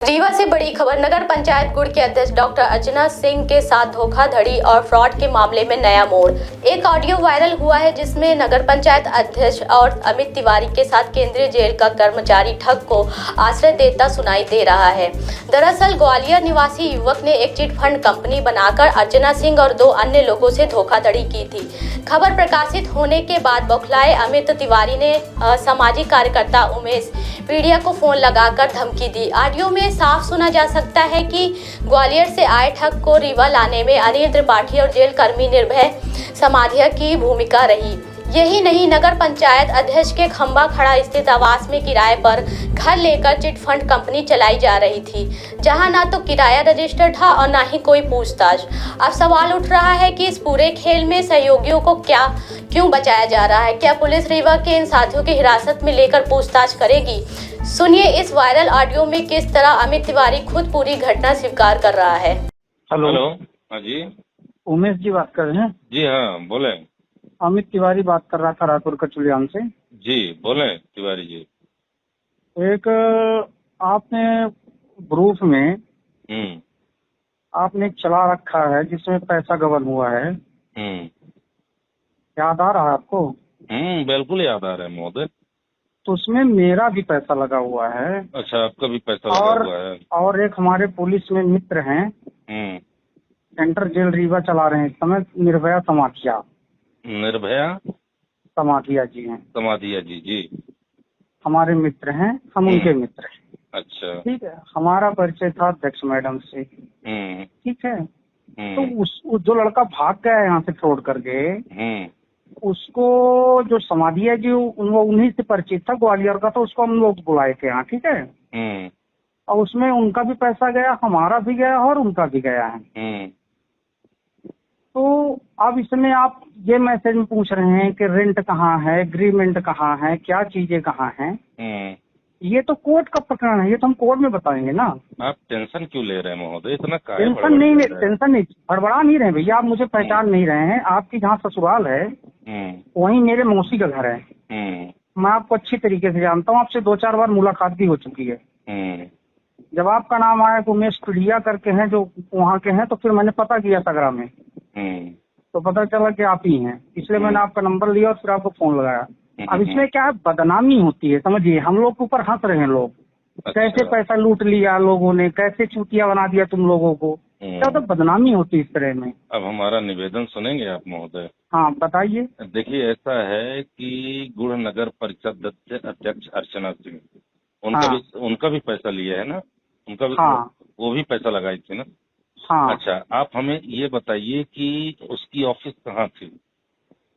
रीवा से बड़ी खबर। नगर पंचायत गुड़ के अध्यक्ष डॉक्टर अर्चना सिंह के साथ धोखाधड़ी और फ्रॉड के मामले में नया मोड़। एक ऑडियो वायरल हुआ है जिसमें नगर पंचायत अध्यक्ष और अमित तिवारी के साथ केंद्रीय जेल का कर्मचारी ठग को आश्रय देता सुनाई दे रहा है। दरअसल ग्वालियर निवासी युवक ने एक चिट फंड कंपनी बनाकर अर्चना सिंह और 2 अन्य लोगों से धोखाधड़ी की थी। खबर प्रकाशित होने के बाद बौखलाए अमित तिवारी ने सामाजिक कार्यकर्ता उमेश पीड़िया को फोन लगाकर धमकी दी। ऑडियो में साफ सुना जा सकता है कि ग्वालियर से आए ठग को रीवा लाने में अनिल त्रिपाठी और जेल कर्मी निर्भय समाधिया की भूमिका रही। यही नहीं, नगर पंचायत अध्यक्ष के खंबा खड़ा स्थित आवास में किराए पर घर लेकर चिट फंड कंपनी चलाई जा रही थी, जहां ना तो किराया रजिस्टर था और ना ही कोई पूछताछ। अब सवाल उठ रहा है कि इस पूरे खेल में सहयोगियों को क्यों बचाया जा रहा है? क्या पुलिस रीवा के इन साथियों की हिरासत में लेकर पूछताछ करेगी? सुनिए इस वायरल ऑडियो में किस तरह अमित तिवारी खुद पूरी घटना स्वीकार कर रहा है। हेलो। हाँ जी। उमेश जी बात कर रहे हैं? जी हाँ, बोले। अमित तिवारी बात कर रहा था रायपुर कचुलियान से। जी बोले तिवारी जी। एक आपने ग्रुप में आपने चला रखा है जिसमें पैसा गबन हुआ है, याद आ रहा है आपको? बिल्कुल याद आ रहा है महोदय। तो उसमें मेरा भी पैसा लगा हुआ है। अच्छा, आपका भी पैसा लगा हुआ है? और एक हमारे पुलिस में मित्र हैं, सेंट्रल जेल रीवा चला रहे हैं इस समय, निर्भया समाधिया। निर्भया समाधिया जी हैं। समाधिया जी। जी हमारे मित्र हैं, हम उनके मित्र हैं। अच्छा, ठीक है। हमारा परिचय था अध्यक्ष मैडम से। ठीक है। तो उस जो लड़का भाग गया यहाँ से फ्रॉड करके, उसको जो समाधिया जी वो उन्हीं से परिचित था, ग्वालियर का, तो उसको हम लोग बुलाए थे यहाँ। ठीक है। और उसमें उनका भी पैसा गया, हमारा भी गया और उनका भी गया है। तो अब इसमें आप ये मैसेज में पूछ रहे हैं कि रेंट कहाँ है, एग्रीमेंट कहाँ है, क्या चीजें कहाँ हैं। ये तो कोर्ट का प्रकरण है, ये तो हम कोर्ट में बताएंगे ना। आप टेंशन क्यों ले रहे हैं महोदय? इतना टेंशन नहीं, हड़बड़ा नहीं रहे भैया। आप मुझे पहचान नहीं रहे हैं। आपकी जहाँ ससुराल है वहीं मेरे मौसी का घर है। मैं आपको अच्छी तरीके से जानता हूँ, आपसे 2-4 बार मुलाकात भी हो चुकी है। जब आपका नाम आया कि उमेश पीड़िया करके हैं जो वहाँ के हैं, तो फिर मैंने पता किया सगरा में, तो पता चला कि आप ही हैं। इसलिए मैंने आपका नंबर लिया और फिर आपको फोन लगाया। अब इसमें क्या है, बदनामी होती है, समझिए। हम लोग के ऊपर हंस रहे हैं लोग। अच्छा। कैसे पैसा लूट लिया लोगों ने, कैसे चूतिया बना दिया तुम लोगों को, क्या तो बदनामी होती है इस तरह में। अब हमारा निवेदन सुनेंगे आप महोदय? हाँ बताइए। देखिए, ऐसा है कि गुड़ नगर परिषद अध्यक्ष अर्चना सिंह, उनका भी पैसा लिया है ना? उनका भी? हाँ। वो भी पैसा लगाई थी ना? हाँ। अच्छा, आप हमें ये बताइए कि उसकी ऑफिस कहाँ थी?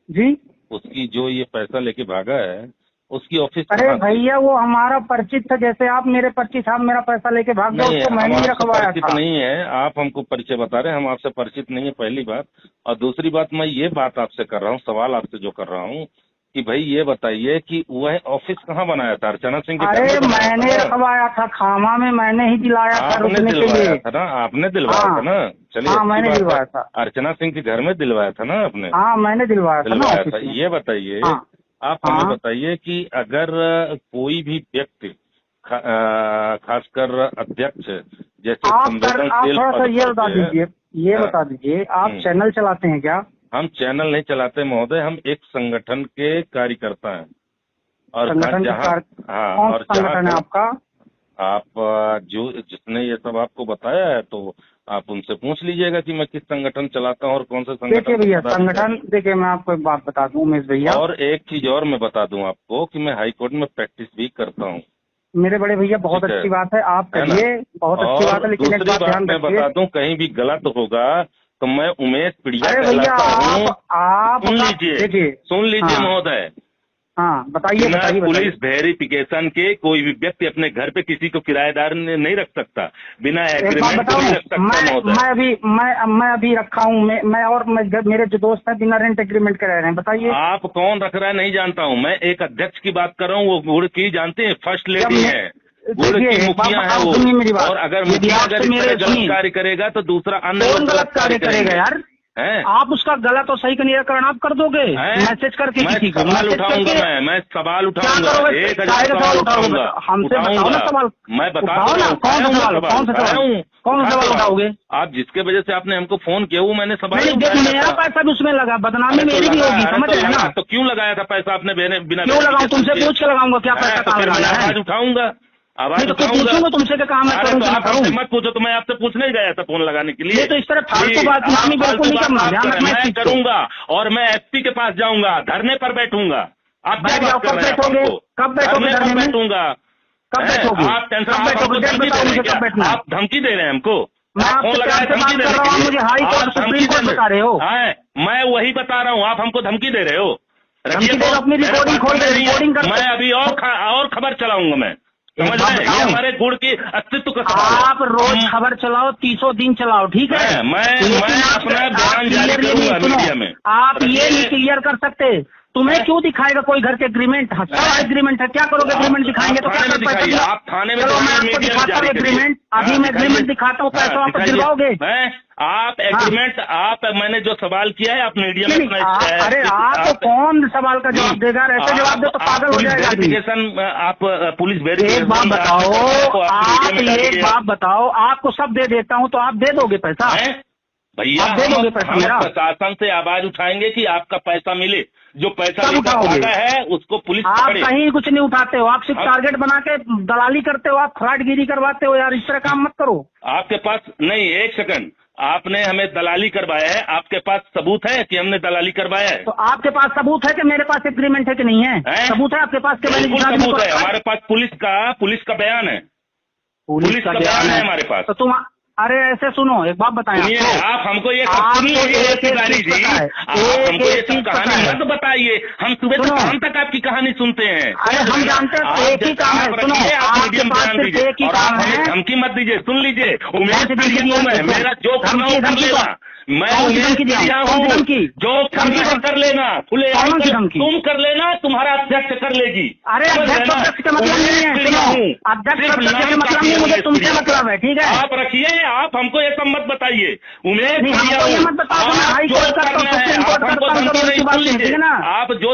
जी, उसकी जो ये पैसा लेके भागा है उसकी ऑफिस? अरे भैया, वो हमारा परिचित था, जैसे आप मेरे परिचित, आप मेरा पैसा लेके भाग गए, उसको मैंने ही रखवाया था। नहीं है, आप हमको परिचय बता रहे हैं, हम आपसे परिचित नहीं है, पहली बात। और दूसरी बात, मैं ये बात आपसे कर रहा हूँ, सवाल आपसे जो कर रहा हूँ कि भाई ये बताइए कि वह ऑफिस कहाँ बनाया था अर्चना सिंह के? अरे मैंने रखवाया था खामा में, मैंने ही दिलाया था रुकने के लिए। था ना? आपने दिलवाया था ना? चलिए, हाँ मैंने दिलवाया था। अर्चना सिंह के घर में दिलवाया था ना आपने? हाँ मैंने दिलवाया था। ये बताइए, आप हमें बताइए कि अगर कोई भी व्यक्ति, खासकर अध्यक्ष जैसे संवेदनशील, थोड़ा सा ये बता दीजिए, आप चैनल चलाते हैं क्या? हम चैनल नहीं चलाते महोदय, हम एक संगठन के कार्यकर्ता हैं। और संगठन है आपका? आप जिसने ये सब आपको बताया है तो आप उनसे पूछ लीजिएगा कि मैं किस संगठन चलाता हूँ और कौन सा संगठन। देखिए भैया, संगठन, देखिए मैं आपको एक बात बता दूं उमेश भैया, और एक चीज और मैं बता दूं आपको कि मैं हाईकोर्ट में प्रैक्टिस भी करता हूँ। मेरे बड़े भैया, बहुत अच्छी बात है, आप करिए, बहुत अच्छी बात है। लेकिन एक बात ध्यान मैं बता दूं, कहीं भी गलत होगा तो मैं उमेश पीड़िया कहलाता हूँ। आप सुन लीजिए महोदय। हाँ बताइए। पुलिस वेरिफिकेशन के कोई भी व्यक्ति अपने घर पे किसी को किराएदार नहीं रख सकता, बिना एग्रीमेंट नहीं रख सकता महोदय। मैं अभी रखा हूँ, मेरे जो दोस्त हैं बिना रेंट एग्रीमेंट के रह रहे हैं। बताइए आप कौन रख रहा है? नहीं जानता हूँ मैं, एक अध्यक्ष की बात कर रहा हूँ, वो गुड़ की जानते हैं, फर्स्ट लेडी है, गुड़ की मुखिया है वो। और अगर मुखिया गलत कार्य करेगा तो दूसरा अन्य गलत कार्य करेगा यार। हैं? आप उसका गलत और सही का निराकरण आप कर दोगे मैसेज करके किसी को? सवाल उठाऊंगा, मैं सवाल उठाऊंगा, 1000 सवाल उठाऊंगा। हमसे बताओ ना सवाल, मैं बता कौन सा सवाल उठाओगे? आप जिसके वजह से आपने हमको फोन किया वो मैंने सवाल मेरा पैसा भी उसमें लगा, बदनामी मेरी भी होगी, समझ रहे हैं ना? तो क्यों लगाया था पैसा आपने बिना? क्यों लगाऊं? तुमसे पूछ के लगाऊंगा क्या पैसा कहाँ लगाना है? आवाज उठाऊंगा, आवाज पूछूंगा तुमसे क्या काम है? तो आप मत पूछो, तो मैं आपसे पूछने ही गया था फोन लगाने के लिए। तो इस तरह फालतू बात बिल्कुल नहीं करना, मैं करूंगा और मैं एसपी के पास जाऊंगा, धरने पर बैठूंगा। आप बैठ जाओ, कब बैठोगे? कब बैठोगे? धरने पर बैठूंगा। कब बैठोगे? आप टेंशन, आप धमकी दे रहे हैं हमको? फोन लगाया धमकी दे रहे हो? मुझे हाई कोर्ट सुप्रीम कोर्ट बता रहे हो? मैं वही बता रहा हूँ, आप हमको धमकी दे रहे हो। अपनी रिकॉर्डिंग खोल के रिकॉर्डिंग कर। मैं अभी और खबर चलाऊंगा, मैं समझ रहे हैं? हमारे गुड़ की अस्तित्व का आप रोज खबर चलाओ, 30 दिन चलाओ, ठीक है? मैं अपना बयान जारी करूंगा मीडिया में। आप ये नहीं क्लियर कर सकते, तुम्हें क्यों दिखाएगा कोई घर के एग्रीमेंट? एग्रीमेंट है, क्या करोगे? एग्रीमेंट दिखाएंगे तो क्या कर पाएंगे? आप थाने में दिखाता हूँ एग्रीमेंट, अभी मैं एग्रीमेंट दिखाता हूँ, पैसा वापस दिलवाओगे? आप एग्रीमेंट, आप मैंने जो सवाल किया है आप मीडिया में, अरे आपको कौन सवाल का जवाब देगा? ऐसे जवाब दे तो पागल हो जाएगा। आप पुलिस एक बात बताओ, आप एक बात बताओ, आपको सब दे देता हूँ तो आप दे दोगे पैसा? भैया हम प्रशासन से आवाज उठाएंगे कि आपका पैसा मिले, जो पैसा उठाओगे है उसको पुलिस आप कहीं कुछ नहीं उठाते हो, आप सिर्फ टारगेट बना के दलाली करते हो, आप फ्रॉडगिरी करवाते हो यार, इस तरह काम मत करो। आपके पास नहीं, एक सेकंड, आपने हमें दलाली करवाया है, आपके पास सबूत है कि हमने दलाली करवाया है? तो आपके पास सबूत है कि मेरे पास एग्रीमेंट है कि नहीं है? सबूत है आपके पास? सबूत है हमारे पास, पुलिस का बयान है, पुलिस का बयान है हमारे पास। तो तुम अरे ऐसे सुनो, एक बात बताएं आप हमको ये कहानी मत बताइए, हम सुबह से शाम तक आपकी कहानी सुनते हैं। अरे हम जानते हैं एक ही काम है, सुनो मीडियम बयान दीजिए और आप हमें धमकी मत दीजिए, सुन लीजिए, मेरा जो करना हो कर लेना, मैं जो करना कर लेना, खुले तुम कर लेना, तुम्हारा अध्यक्ष कर लेगी। अरे अध्यक्ष का मतलब नहीं है, अध्यक्ष का मतलब नहीं, मुझे तुमसे मतलब है, ठीक है? आप रखिए, आप हमको ये सब मत बताइए, उमेश मत बताओ, आप जो करना है आप हमको धमकी नहीं सुन लीजिए, आप जो